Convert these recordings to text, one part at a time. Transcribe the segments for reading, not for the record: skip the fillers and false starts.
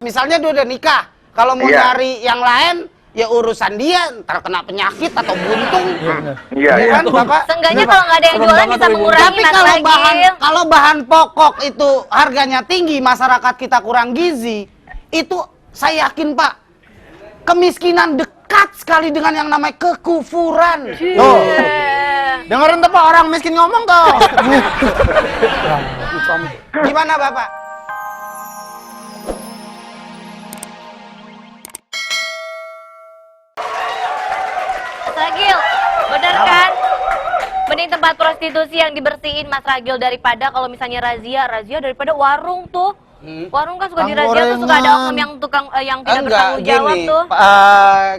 Misalnya dia udah nikah, kalau mau nyari yang lain, ya urusan dia, ntar kena penyakit atau buntung. Iya, kan, Bapak? Seenggaknya kalau nggak ada yang jualan bisa mengurangi. Tapi kalau bahan pokok itu harganya tinggi, masyarakat kita kurang gizi, itu saya yakin Pak, kemiskinan dekat sekali dengan yang namanya kekufuran. Tuh. Dengerin tuh Pak, orang miskin ngomong tuh. Gimana Bapak? Ragil, bener kan? Mending tempat prostitusi yang dibersihin Mas Ragil daripada kalau misalnya razia daripada warung tuh. Warung kan suka dirazia tuh, suka ada oknum yang tukang yang tidak bertanggung jawab gini, tuh.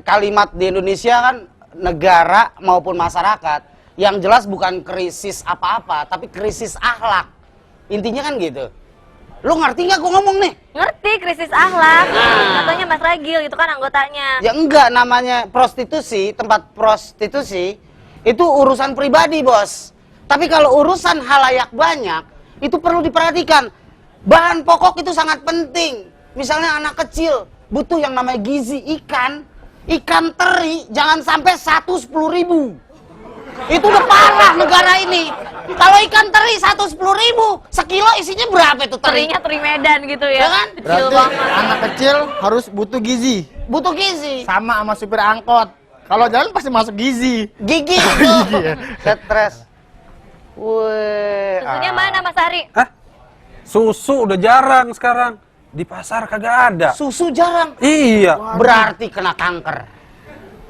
Kalimat di Indonesia kan negara maupun masyarakat yang jelas bukan krisis apa-apa, tapi krisis akhlak. Intinya kan gitu. Lu ngerti nggak gua ngomong nih? Ngerti, krisis akhlak. Katanya Mas Ragil itu kan anggotanya. Ya enggak, namanya prostitusi, tempat prostitusi itu urusan pribadi, Bos. Tapi kalau urusan halayak banyak, itu perlu diperhatikan. Bahan pokok itu sangat penting. Misalnya anak kecil butuh yang namanya gizi ikan teri jangan sampai 110.000. Itu udah parah negara ini. Kalau ikan teri 110.000, sekilo isinya berapa itu teri? Terinya teri Medan gitu ya. Ya kan? Kecil Berarti banget. anak kecil harus butuh gizi. Butuh gizi. Sama supir angkot. Kalau jalan pasti masuk gizi. Gigi itu. Stres. Wih. Susunya mana Mas Ari? Hah? Susu udah jarang sekarang. Di pasar kagak ada. Susu jarang. Iya. Berarti kena kanker.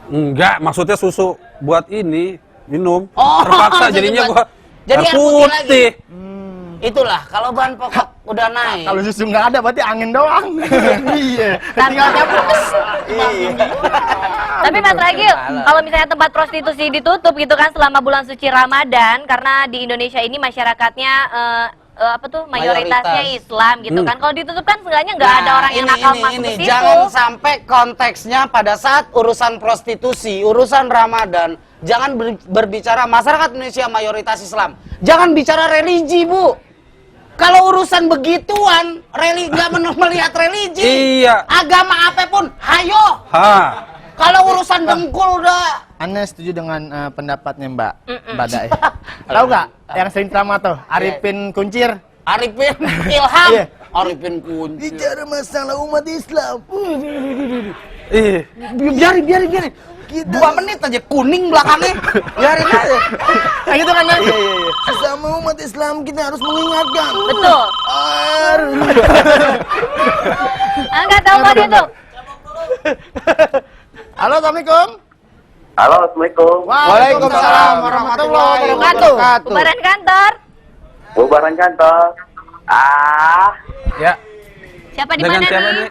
Enggak, maksudnya susu buat ini minum. Oh, Terpaksa jadinya gua jadi air air putih lagi. putih. Itulah kalau bahan pokok udah naik. Kalau susu nggak ada berarti angin doang. Iya. Tinggal nyapus. Tapi Mas Ragil, kalau misalnya tempat prostitusi ditutup gitu kan selama bulan suci Ramadan, karena di Indonesia ini masyarakatnya mayoritasnya Mayoritas. Islam gitu kan. Kalau ditutup kan seenggaknya nggak ada orang yang nakal masuk ke situ. Jangan sampai konteksnya pada saat urusan prostitusi, urusan Ramadan, jangan berbicara masyarakat Indonesia mayoritas Islam. Jangan bicara religi, Bu. Kalau urusan begituan, nggak melihat religi. Iya. Agama apapun, hayo. Kalau urusan dengkul udah. Anda setuju dengan pendapatnya Mbak Dae? Tahu nggak yang sering ceramah tuh Arifin Kuncir? Arifin Ilham. Iya. Arifin Kuncir. Bicara masalah umat Islam. Biarin. 2 menit aja kuning belakangnya. Biarin aja. Nah gitu kan ya? Iya. Sesama umat Islam kita harus mengingatkan. Betul. Enggak tahu kan itu. Halo, Assalamualaikum. Halo, Assalamualaikum. Waalaikumsalam warahmatullahi wabarakatuh. Bubaran kantor. Bubaran kantor. Ya. Siapa di Dengan mana siapa nih? nih?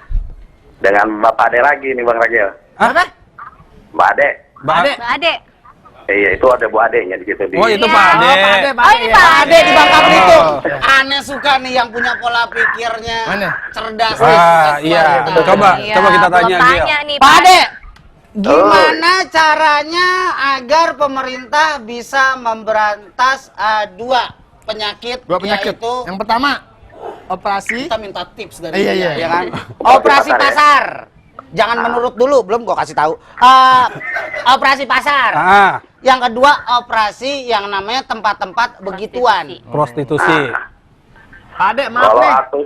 Dengan Bapak Ade lagi nih, Bang Ragil. Apa? Mbak Ade. Mbak Ade. Mbak Ade. Iya, itu ada Bu Adenya di situ. Oh, itu Iya. Pak Ade. Oh, ini Pak Ade di Bangka Belitung. Oh. Aneh suka nih yang punya pola pikirnya Mana? cerdas. Iya. Coba kita tanya belum dia. tanya nih, Pak Ade, gimana caranya agar pemerintah bisa memberantas dua penyakit, yaitu Yang pertama, operasi. kita minta tips dari Iya, dia, iya. ya kan? Operasi Operasi pasar, ya? pasar. Jangan menurut dulu, belum gua kasih tahu. Operasi pasar. Yang kedua, operasi yang namanya tempat-tempat begituan. Prostitusi. Pak Ade, maaf Kalau nih. aku,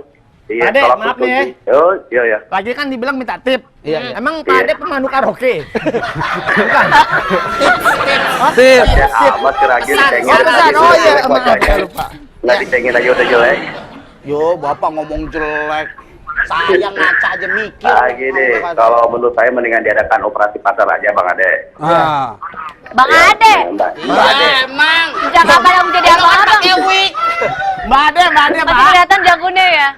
iya, Ade, kalau maaf aku nih ya. setuju. Oh, iya. Lagi kan dibilang minta tip. Iya. Emang Pak Ade pemandu karaoke? Bukan. Sip. Ya, amat si Ragil dicengin. pesan. Oh iya, Jelek maaf, wajahnya. lupa. Nggak dicengin aja udah jelek. Yo, Bapak ngomong jelek. Saya ngaca aja mikir. Gini, kalau menurut saya mendingan diadakan operasi pasar aja, Bang Ade. Bang Ade. Mbak Iya, Ade. emang. Sejak kapan kamu jadi abang-abang? Mbak Ade, Masih Pak. kelihatan jagonya ya?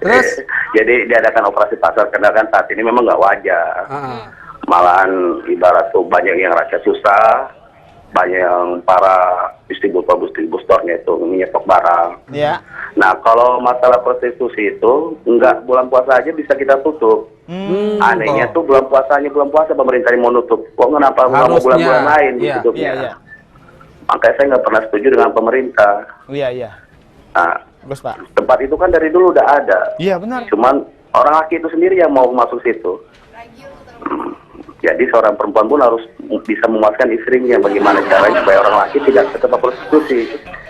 Terus? Jadi diadakan operasi pasar karena kan saat ini memang nggak wajar. Malahan ibarat tuh banyak yang rakyat susah, banyak yang para distributornya itu menyetok barang. Iya. Nah, kalau masalah prostitusi itu nggak bulan puasa aja bisa kita tutup. Anehnya tuh bulan puasa pemerintah yang mau nutup. Kok kenapa nggak mau Harusnya. bulan-bulan lain Iya, ditutupnya? iya. Makanya saya nggak pernah setuju dengan pemerintah. Iya. Nah, Bagus, Pak. tempat itu kan dari dulu udah ada. Iya, benar. Cuman orang laki itu sendiri yang mau masuk situ. Jadi seorang perempuan pun harus bisa memuaskan istrinya. Bagaimana caranya supaya orang laki tidak ke tempat prostitusi.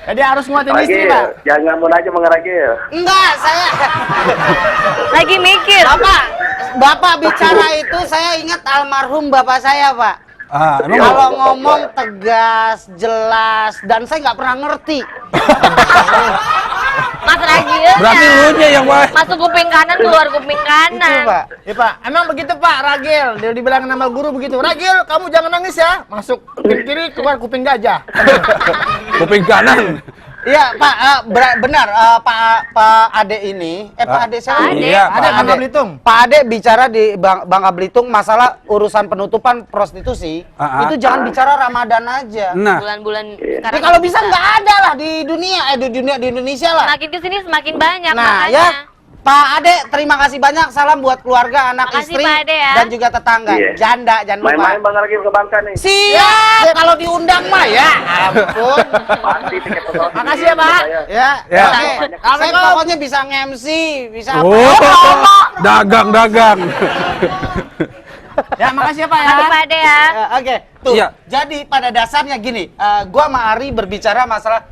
Jadi harus nguatin istri, Ragil, Pak. jangan mau aja mengeragil. Enggak, saya Lagi mikir. Bapak bicara itu saya ingat almarhum bapak saya, Pak. Emang Kalau ngomong tegas, jelas, dan saya nggak pernah ngerti. Mas Ragil. berarti lu nya yang baik. Masuk kuping kanan, keluar kuping Itu, kanan. Pak. Ya Pak, emang begitu Pak, Ragil. Dia dibilang nama guru begitu. Ragil, kamu jangan nangis ya. Masuk kuping kiri, keluar kuping gajah. Kuping kanan. Iya, Pak, benar. Pak Ade ini, Pak Ade saya. Ade. Iya, Ada Pak Bangka Ade. Belitung. Pak Ade bicara di Bangka Belitung masalah urusan penutupan prostitusi, itu jangan bicara Ramadan aja. Nah, Bulan-bulan Tapi sekarang. kalau bisa nggak ada lah di dunia, di Indonesia lah. Semakin kesini semakin banyak Nah, makanya. ya, Pak Ade, terima kasih banyak. Salam buat keluarga, anak, Makasih, istri, Pak Ade, ya. dan juga tetangga. Iya. Janda, jangan lupa. Main-main Bang Ragil ke Bangka nih. Siap, kalau diundang mah ya. Ampun. Pasti tiket pesawat. Makasih ya, Pak. Ya, Ya. oke. Saya pokoknya bisa nge-MC, bisa apa. oh, dagang. Ya, makasih ya Pak ya. Makasih Pak Ade ya. Oke, tuh. Iya. Jadi pada dasarnya gini, gua sama Ari berbicara masalah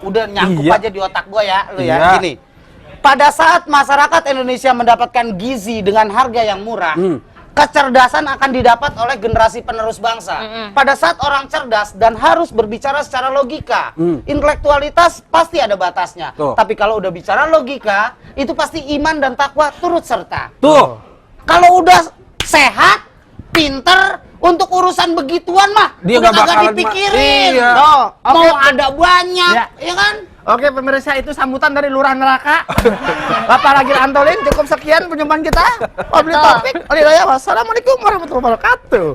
udah nyangkup Iya. aja di otak gua ya, lu ya. Iya. Gini. Pada saat masyarakat Indonesia mendapatkan gizi dengan harga yang murah, kecerdasan akan didapat oleh generasi penerus bangsa. Pada saat orang cerdas dan harus berbicara secara logika, intelektualitas pasti ada batasnya. Tuh. Tapi kalau udah bicara logika, itu pasti iman dan takwa turut serta. Tuh. Kalau udah sehat, pinter, untuk urusan begituan mah Dia udah nggak kagak bakalan dipikirin. Iya. Tuh, mau Oke. ada banyak, Ya. ya kan? Oke pemirsa, itu sambutan dari Lurah Neraka. Bapak Ragil Antolin, cukup sekian perjumpaan kita. Public Betul. Topik. Wassalamualaikum warahmatullahi wabarakatuh.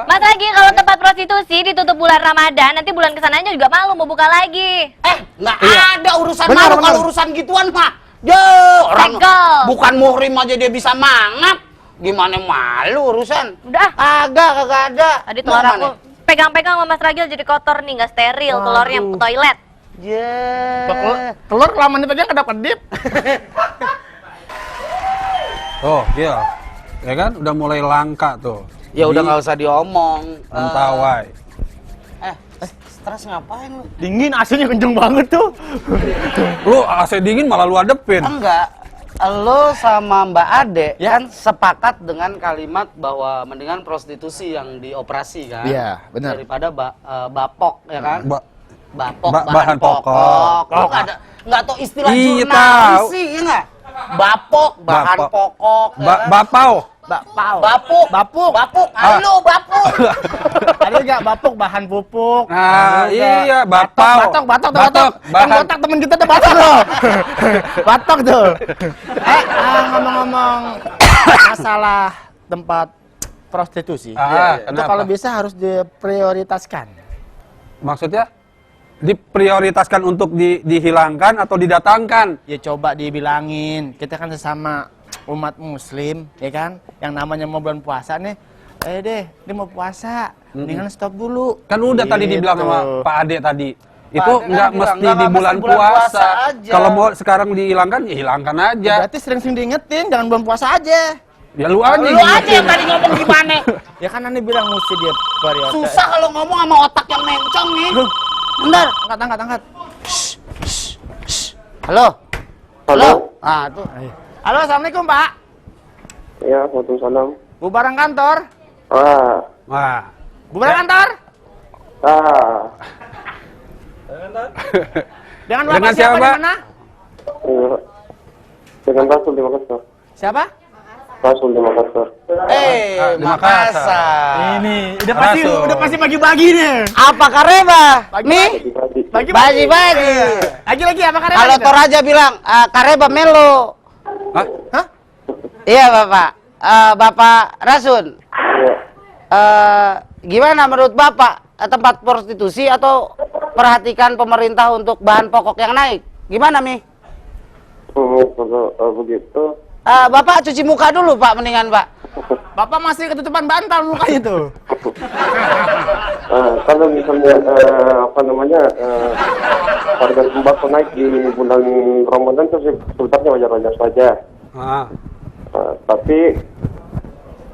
Mas Ragil, kalau tempat prostitusi ditutup bulan Ramadan, nanti bulan kesananya juga malu mau buka lagi. Nggak Iya. ada urusan Benar, malu benar. kalau urusan gituan mah. Yo, orang Segel. bukan muhrim aja dia bisa mangap. Gimana malu urusan? Udah. Kagak ada. Tadi telur aku pegang-pegang sama Mas Ragil jadi kotor nih, nggak steril telurnya ke toilet. Telur kelamaan dipegang ada pedip. Oh, iya. Ya kan udah mulai langka tuh. Ya udah nggak usah diomong. Mentawai. Stres ngapain lu? Dingin, AC-nya kenceng banget tuh. Lu AC dingin malah lu adepin. Enggak. Lo sama Mbak Ade kan sepakat dengan kalimat bahwa mendingan prostitusi yang dioperasi kan? Iya, benar. Daripada bapok ya kan? Bapok Bahan pokok. Lo nggak tahu istilah Iya, jurnalis tahu. sih, ya nggak? Bapok, bahan Bapok. pokok. ya kan? Bapau. Bapau. Bapuk. Halo, bapuk. Ada nggak bapuk bahan pupuk? Nah, Ada nggak? iya, bapau. Batok. Yang bahan. botak temen kita tuh batok tuh. Batok tuh. Ngomong-ngomong masalah tempat prostitusi, itu kenapa? kalau bisa harus diprioritaskan. Maksudnya diprioritaskan untuk dihilangkan atau didatangkan? Ya coba dibilangin, kita kan sesama umat muslim, ya kan? Yang namanya mau bulan puasa nih, ini mau puasa, mendingan stop dulu. Kan udah tadi dibilang sama Gitu. Pak Ade tadi. Pak Itu Ade kan nggak bilang, mesti nggak di mesti bulan bulan puasa. puasa aja. Kalau mau sekarang dihilangkan, ya hilangkan aja. Berarti sering-sering diingetin, jangan bulan puasa aja. Ya lu aja. Lu aja yang tadi ngomong gimana? Ya kan Anda bilang mesti dia prioritas. Susah kalau ngomong sama otak yang mencong nih. Bentar. Angkat. Halo. Halo. Ah, tuh. Halo, assalamualaikum Pak. Ya, waalaikumsalam. Bubaran kantor. Wah. Bubaran kantor. Dengan Bapak Dengan siapa siapa? di mana? Dengan Rasul di Makassar. Siapa? Rasul di Makassar. di Makassar. Ini Rasul. udah pasti bagi-bagi nih. Apa kareba? Nih, Pagi-pagi. bagi-bagi. Lagi apa karena? Kalau Toraja bilang, kareba melo. Hah? Iya, Bapak. Bapak Rasul. Iya. Gimana menurut Bapak? Tempat prostitusi atau perhatikan pemerintah untuk bahan pokok yang naik? Gimana, Mi? Kalau begitu, Bapak cuci muka dulu, Pak, mendingan, Pak. Bapak masih ketutupan bantal mukanya tuh. kalau misalnya harga sembako naik di bulan Ramadan itu sebetulnya wajar-wajar saja. Tapi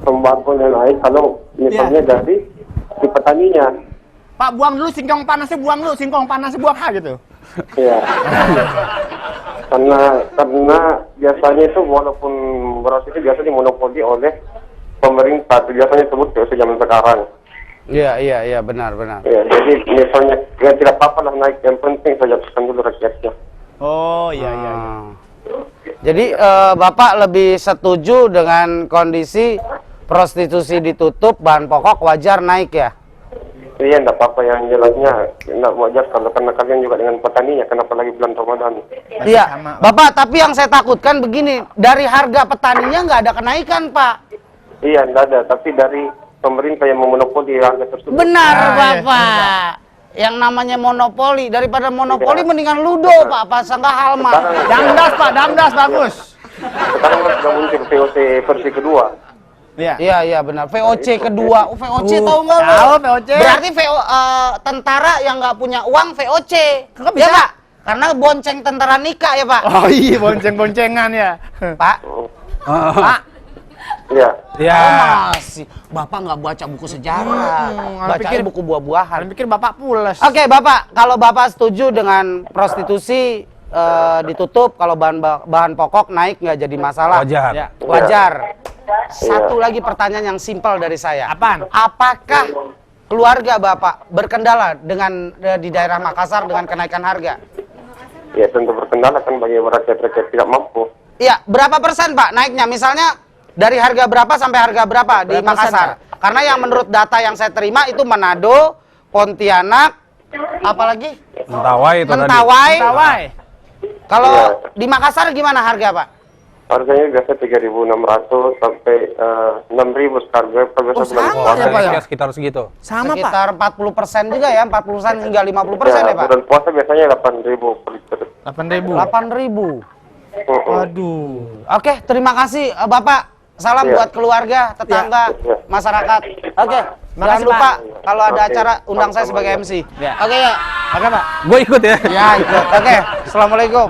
sembako naik kalau misalnya dari si petaninya. Pak, buang dulu singkong panasnya, buang dulu singkong panasnya, buang gitu. Iya. karena biasanya itu walaupun beras itu biasa dimonopoli oleh pemerintah, biasanya sebut zaman sekarang. Iya, benar. Ya, jadi misalnya ya tidak apa-apa lah naik, yang penting saja pesan dulu rakyatnya. Oh, iya. Jadi Bapak lebih setuju dengan kondisi prostitusi ditutup, bahan pokok wajar naik ya? Iya, enggak apa-apa, yang jelasnya enggak wajar karena kalian juga dengan petaninya, kenapa lagi bulan Ramadan. Iya, Bapak, tapi yang saya takutkan begini, dari harga petaninya nggak ada kenaikan, Pak. Iya, enggak ada, tapi dari pemerintah yang memonopoli harga tersebut. Benar, Bapak. Yang namanya monopoli, daripada monopoli mendingan ludo, Pak, pasang halma. Damdas, Pak, damdas bagus. Sekarang kan sudah muncul VOC versi kedua. Iya, benar. VOC kedua. VOC tahu nggak? Tahu VOC. Berarti tentara yang nggak punya uang VOC. Kok Ya, bisa? Pak? Karena bonceng tentara nikah ya, Pak. Oh iya, bonceng-boncengan ya. Pak. Pak. Iya. Ya. Oh, masih. Bapak nggak baca buku sejarah. Baca buku buah-buahan. Kalian pikir Bapak pules. Oke, Bapak. Kalau Bapak setuju dengan prostitusi ditutup, kalau bahan pokok naik nggak jadi masalah. Wajar. Ya. Wajar. Satu lagi pertanyaan yang simpel dari saya. Apaan? Apakah keluarga Bapak berkendala dengan di daerah Makassar dengan kenaikan harga? Ya, tentu berkendala kan bagi rakyat-rakyat tidak mampu. Iya, berapa persen Pak naiknya? Misalnya dari harga berapa sampai harga berapa di Berapa Makassar? persen, Karena yang menurut data yang saya terima itu Manado, Pontianak, apalagi? Mentawai itu tadi. Mentawai. Tawai. Kalau Iya. di Makassar gimana harga Pak? Harganya biasa 3.600 sampai 6.000 sekarang. Per biasa bulan sama puasa. ya, Pak, ya? Sekitar segitu. Sama, Pak. Sekitar 40% juga ya, 40% hingga 50% ya, Pak? Bulan puasa biasanya 8.000 per liter. 8.000. 8.000. Waduh. Oke, terima kasih Bapak. Salam Iya. buat keluarga, tetangga, Iya. masyarakat. Oke, jangan Makasih, lupa Pak. kalau ada Oke. acara undang saya sebagai MC. Ya. Oke ya. Oke, Pak. Gue ikut ya. Ya, ikut. Oke, assalamualaikum.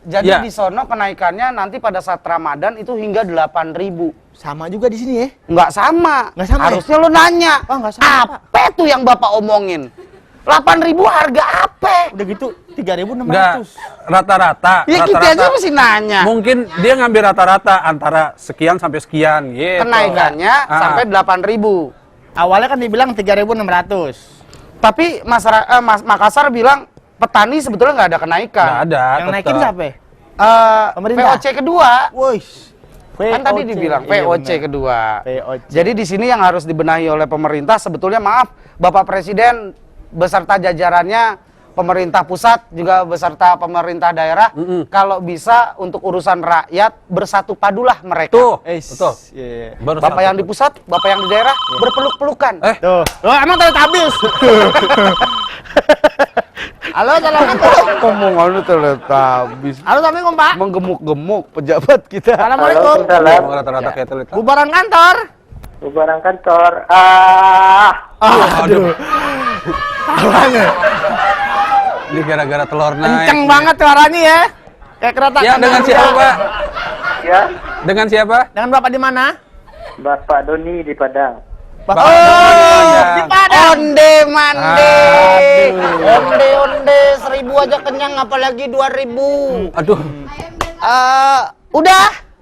Jadi Ya. di sono kenaikannya nanti pada saat Ramadan itu hingga 8.000. Sama juga di sini ya. Nggak sama. Nggak sama ya? Harusnya lo nanya. Oh, nggak sama, Apa tuh yang Bapak omongin? 8.000 harga apa? Udah gitu 3.600. Enggak rata-rata. Ya kita aja mesti nanya. Mungkin dia ngambil rata-rata antara sekian sampai sekian gitu. Kenaikannya sampai 8.000. Awalnya kan dibilang 3.600. Tapi masyarakat Makassar bilang petani sebetulnya nggak ada kenaikan. Nggak ada. Yang tetap. naikin siapa? Pemerintah. VOC kedua. Woi. Kan tadi dibilang VOC kedua. VOC. Jadi di sini yang harus dibenahi oleh pemerintah sebetulnya maaf Bapak Presiden beserta jajarannya, pemerintah pusat juga beserta pemerintah daerah, kalau bisa untuk urusan rakyat bersatu padulah mereka. Tuh, Betul. betul. Baru Bapak satu. yang di pusat, Bapak yang di daerah berpeluk-pelukan. Tuh. Oh, emang tadi habis. Halo, assalamualaikum. Omongannya teletabis. Halo, assalamualaikum, Pak. Menggemuk-gemuk pejabat kita. Assalamualaikum. Salam. Emang rata-rata kayak telit. Bubaran kantor. Bubaran kantor. Aduh. Apanya? Ini gara-gara telur naik. Kenceng banget suaranya ya. Kayak kereta. Ya, dengan siapa, Pak? Ya, Dengan siapa? Dengan Bapak di mana? Bapak Doni di Padang. Bapak di di Padang. Onde mande. Onde 1.000 aja kenyang apalagi 2.000. Aduh.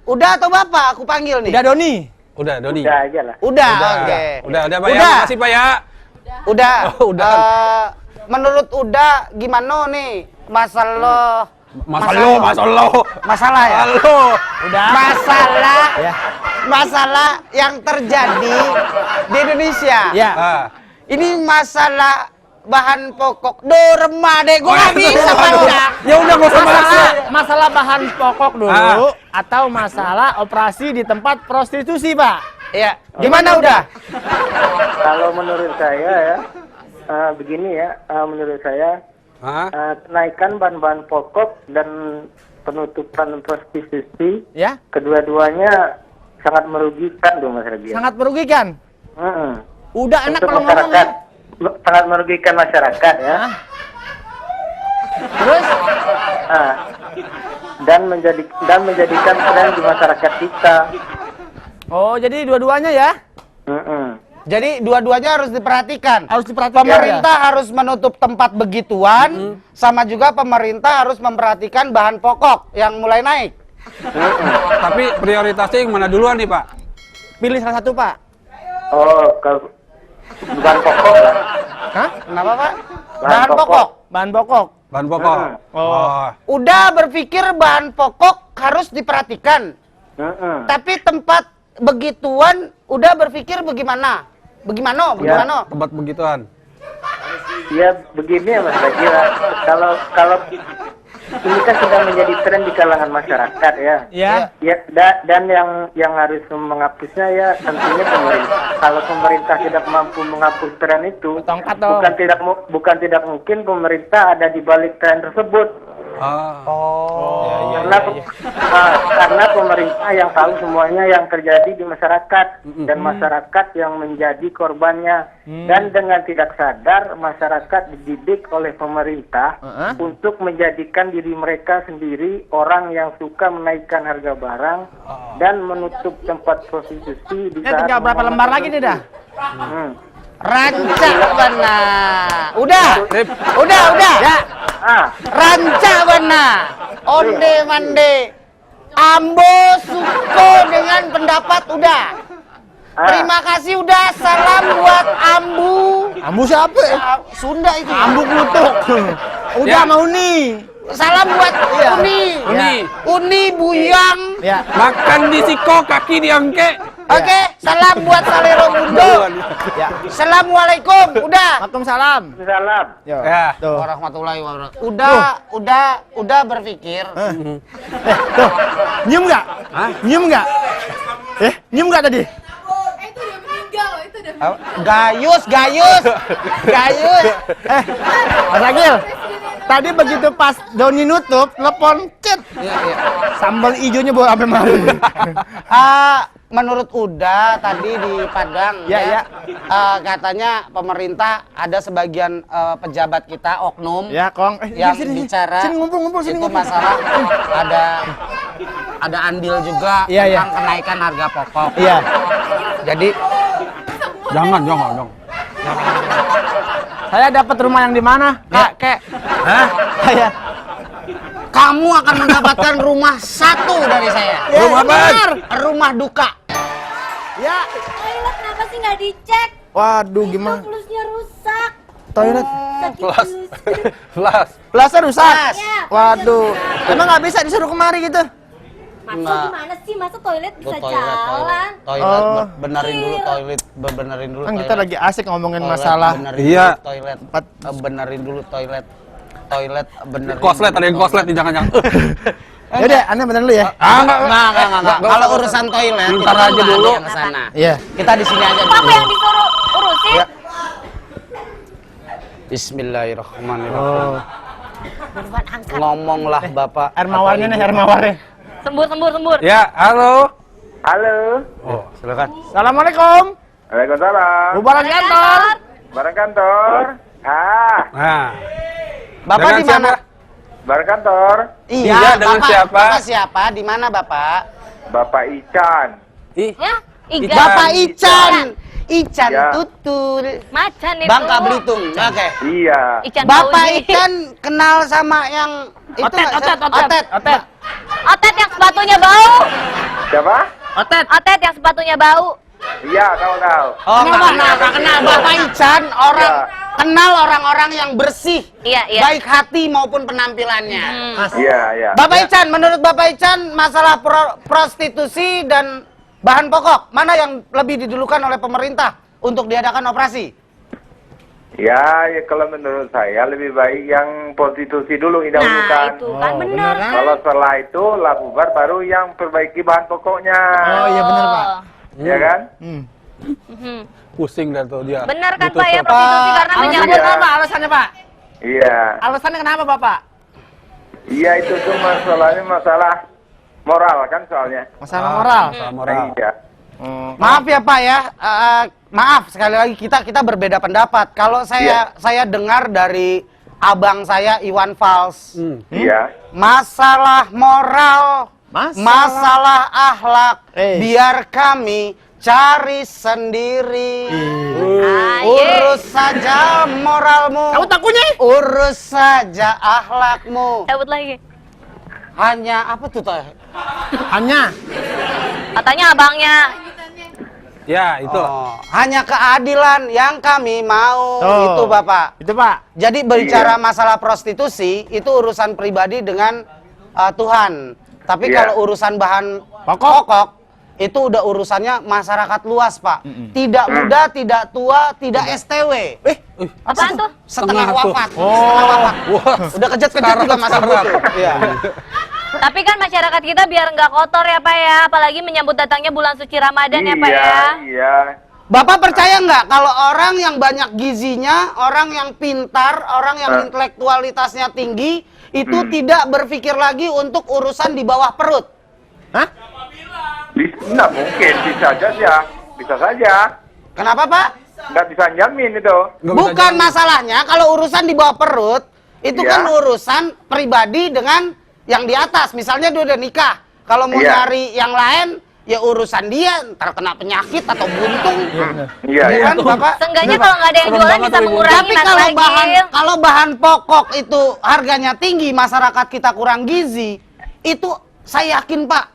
Udah atau Bapak aku panggil nih? Udah Doni. Udah, Doni. Udah aja lah. Udah, oke. Udah, Pak ya. Udah. Makasih, Pak ya. Udah. Oh, udah. Menurut Uda gimana nih masalah Masalah ya? Halo. Udah. Masalah yang terjadi di Indonesia. Ya. Ah. Ini masalah bahan pokok. Dorma deh, gua nggak bisa baca. Ya udah nggak usah bahas. Masalah bahan pokok dulu atau masalah operasi di tempat prostitusi, Pak? Iya. Gimana udah? Kalau menurut saya ya, begini ya, menurut saya Hah? kenaikan bahan-bahan pokok dan penutupan prostitusi, Ya. kedua-duanya sangat merugikan tuh Mas Rabian. Sangat merugikan. Udah enak Untuk kalau ngomong masyarakat, ya. sangat merugikan masyarakat ya. Terus? dan menjadikan tren di masyarakat kita. Oh, jadi dua-duanya ya? Jadi dua-duanya harus diperhatikan. Harus diperhatikan. Pemerintah harus menutup tempat begituan, sama juga pemerintah harus memperhatikan bahan pokok yang mulai naik. Tapi prioritasnya yang mana duluan nih, Pak? Pilih salah satu, Pak. Oh, kalau bahan pokok lah. Hah? Kenapa, Pak? Bahan Bahan pokok. Bahan pokok. Bahan pokok. Oh. Udah berpikir bahan pokok harus diperhatikan. Tapi tempat begituan udah berpikir bagaimana? Bagaimana? Tempat begituan. Ya begini ya Mas Ragil, kalau ini kan sudah menjadi tren di kalangan masyarakat ya. Ya. Ya, dan yang harus menghapusnya ya tentunya pemerintah. Kalau pemerintah tidak mampu menghapus tren itu, Tongkat dong. bukan tidak mungkin pemerintah ada di balik tren tersebut. Karena pemerintah yang tahu semuanya yang terjadi di masyarakat dan masyarakat yang menjadi korbannya. Dan dengan tidak sadar masyarakat dididik oleh pemerintah untuk menjadikan diri mereka sendiri orang yang suka menaikkan harga barang dan menutup tempat prostitusi di saat Tinggal berapa lembar lagi nih dah? Rancak bana. Udah. Ya. Rancak bana. Onde mande. Ambo suko dengan pendapat udah. Terima kasih udah. Salam buat Ambu. Ambu siapa? Sunda itu. Ambu Plutuk. Udah mau nih. Salam buat Uni. Uni Buyang. Ya. Makan di siko, kaki diangke. Oke, salam buat Salero Mundo. Ya. Assalamualaikum. Udah. Waalaikumsalam. Salam. Ya. Tuh. Warahmatullahi wabarakatuh. Udah berpikir. Tuh. Nyium nggak? Nyium nggak? Nyium nggak tadi? Itu udah meninggal, itu udah Gayus. Mas Agil. Tadi begitu pas Doni nutup, telepon cet. Sambal hijaunya bawa sampai mari. Menurut Uda tadi di Padang Ya. Katanya pemerintah ada sebagian pejabat kita oknum Ya, Kong. yang bicara Sini ngumpul itu masalah ada andil juga Iya, iya. tentang kenaikan harga pokok. Iya. Jadi Jangan. Saya dapat rumah yang di mana? Kek. Saya. kamu akan mendapatkan rumah satu dari saya. Rumah apa? Rumah duka. Ya. Toilet kenapa sih nggak dicek? Waduh, gimana? Flusnya rusak. Toilet. Flasnya rusak. Flas. Ya, Waduh. Emang nggak bisa disuruh kemari gitu? Masa Nggak. gimana sih? Masa toilet bisa Toilet. Oh. Benerin dulu toilet. Benerin dulu Kan toilet. kita lagi asik ngomongin Toilet, masalah. benerin Iya. dulu toilet. Benerin dulu toilet. Toilet benerin. Koslet, ada yang koslet nih, jangan. Yaudah, aneh bener dulu ya. Enggak. Kalau urusan toilet, Ntar kita aja nggak dulu. ada yang kesana. Iya. Kita di sini aja. Papa yang disuruh urusin. Ya. Bismillahirrahmanirrahim. Buruan angkat. Ngomonglah Bapak. Air mawarnya nih, air mawarnya. Sembur. Ya, halo. Halo. Oh, silakan. Assalamualaikum. Waalaikumsalam. Bubaran kantor. Barang kantor. Nah, Bapak dengan di mana? siapa? Barang kantor. Iya, dengan Bapak, siapa? Bapak siapa? Di mana Bapak? Bapak Ican. Ya, Iga. Bapak Ican. Ican Ya. Tutul. Macan itu. Bangka Belitung. Oke. Iya. Ikan Bapak Baudi. Ican kenal sama yang itu Otet, nggak? otet. Otet yang sepatunya bau. Siapa? Otet yang sepatunya bau. Iya, tahu. Oh, nggak kenal. Bapak Ican kenal orang-orang yang bersih. Iya. Baik hati maupun penampilannya. Iya. Bapak Ican, menurut Bapak Ican masalah prostitusi dan bahan pokok mana yang lebih didulukan oleh pemerintah untuk diadakan operasi? Ya, kalau menurut saya lebih baik yang prostitusi dulu Nah, didahulukan. itu kan benar. Kalau setelah itu lah bubar baru yang perbaiki bahan pokoknya. Oh iya benar, Pak. Ya kan? Pusing dah tuh dia. Benar kan Ditutup. Pak ya prostitusi karena menyangkut Iya. Apa alasannya, Pak? Iya. Alasannya kenapa, Bapak? Iya, itu tuh masalahnya masalah moral kan soalnya. Masalah moral. Moral. Iya. Maaf ya Pak ya, maaf sekali lagi kita berbeda pendapat. Kalau saya dengar dari abang saya Iwan Fals. Iya. Masalah moral, masalah akhlak, Eh. biar kami cari sendiri. Aye. Urus saja moralmu. Kamu takutnya? Urus saja akhlakmu. Cabut lagi. Hanya apa tuh teh? Hanya. Katanya abangnya. Ya, itu. Oh, hanya keadilan yang kami mau. Oh. Itu Bapak. Itu Pak. Jadi berbicara Iya. masalah prostitusi itu urusan pribadi dengan Tuhan. Tapi Iya. kalau urusan bahan Pokok. pokok itu udah urusannya masyarakat luas, Pak. Tidak muda, tidak tua, tidak STW. Apaan tuh? Setengah Setengah tuh. wafat. Setengah wafat. Wah. Udah kejat-kejat juga masih butuh. Iya. Tapi kan masyarakat kita biar nggak kotor ya Pak ya, apalagi menyambut datangnya bulan suci Ramadan ya Pak ya. Iya. Bapak percaya nggak kalau orang yang banyak gizinya, orang yang pintar, orang yang intelektualitasnya tinggi, itu tidak berpikir lagi untuk urusan di bawah perut? Hah? Nggak mungkin, bisa saja. Bisa saja. Kenapa, Pak? Nggak bisa jamin itu. Nggak bisa Bukan jalan. masalahnya kalau urusan di bawah perut, itu Iya. kan urusan pribadi dengan yang di atas. Misalnya dia udah nikah, kalau mau Iya. nyari yang lain, ya urusan dia, ntar kena penyakit atau buntung. Iya, iya. Kan, Bapak? Seenggaknya kalau nggak ada yang Serem jualan banget bisa tuh, mengurangi Tapi Mas kalau bahan pokok itu harganya tinggi, masyarakat kita kurang gizi, itu saya yakin Pak,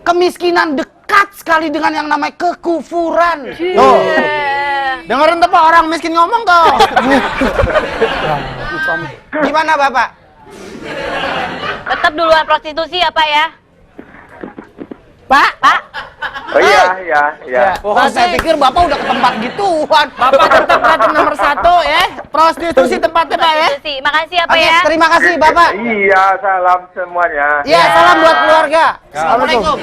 kemiskinan dekat sekali dengan yang namanya kekufuran. Tuh. Dengerin tuh Pak, orang miskin ngomong tuh. Gimana Bapak? Tetap duluan prostitusi ya Pak ya. Pak. Pak, Oh iya, iya, iya. Oh, saya pikir Bapak udah ke tempat gituan. Bapak tetap ratu nomor 1 ya. Prostitusi tempatnya Pak ya. prostitusi. Makasih ya Pak Oke, ya. terima kasih Bapak. Iya, salam semuanya. Ya, salam buat keluarga. Assalamualaikum.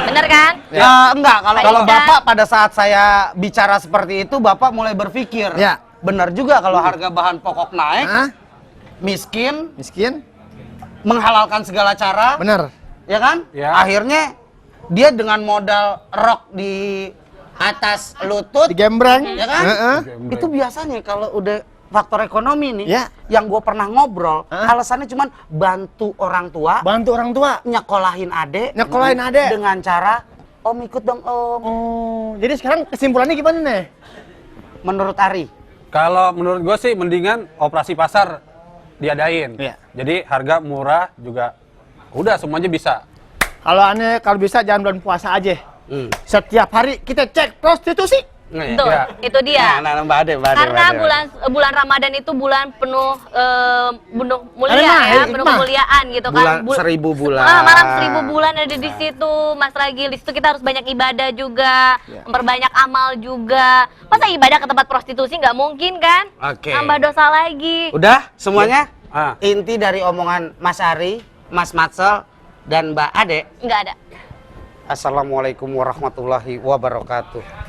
Bener kan? Enggak, kalau Baik, Bapak pada saat saya bicara seperti itu, Bapak mulai berpikir. Ya. Benar juga kalau harga bahan pokok naik, Hah? miskin, Miskin? menghalalkan segala cara, Bener. ya kan? Ya. Akhirnya dia dengan modal rok di atas lutut, Digembreng. ya kan? Heeh. Itu biasanya kalau udah faktor ekonomi nih, Ya. yang gue pernah ngobrol, Hah? alasannya cuman bantu orang tua, Bantu orang tua. nyekolahin adek, Nyekolahin adek. dengan cara Om ikut dong Om. Oh, jadi sekarang kesimpulannya gimana nih? Menurut Ari, Kalau menurut gue sih mendingan operasi pasar diadain. Iya. Jadi harga murah juga udah semuanya bisa. Kalau aneh kalau bisa jangan bulan puasa aja. Setiap hari kita cek prostitusi. Betul, Iya. itu dia. Mbak Ade, Karena bulan Ramadan itu bulan penuh penuh mulia Hikmah, ya, penuh hikmah. kemuliaan gitu kan. Bulan 1000 bulan. Malam 1000 bulan ada di situ, Mas Ragil. Di situ kita harus banyak ibadah juga, memperbanyak amal juga. Masa ibadah ke tempat prostitusi nggak mungkin kan? Oke. Tambah dosa lagi. Udah semuanya? Ah. Inti dari omongan Mas Ari, Mas Matsel, dan Mbak Ade. Nggak ada. Assalamualaikum warahmatullahi wabarakatuh.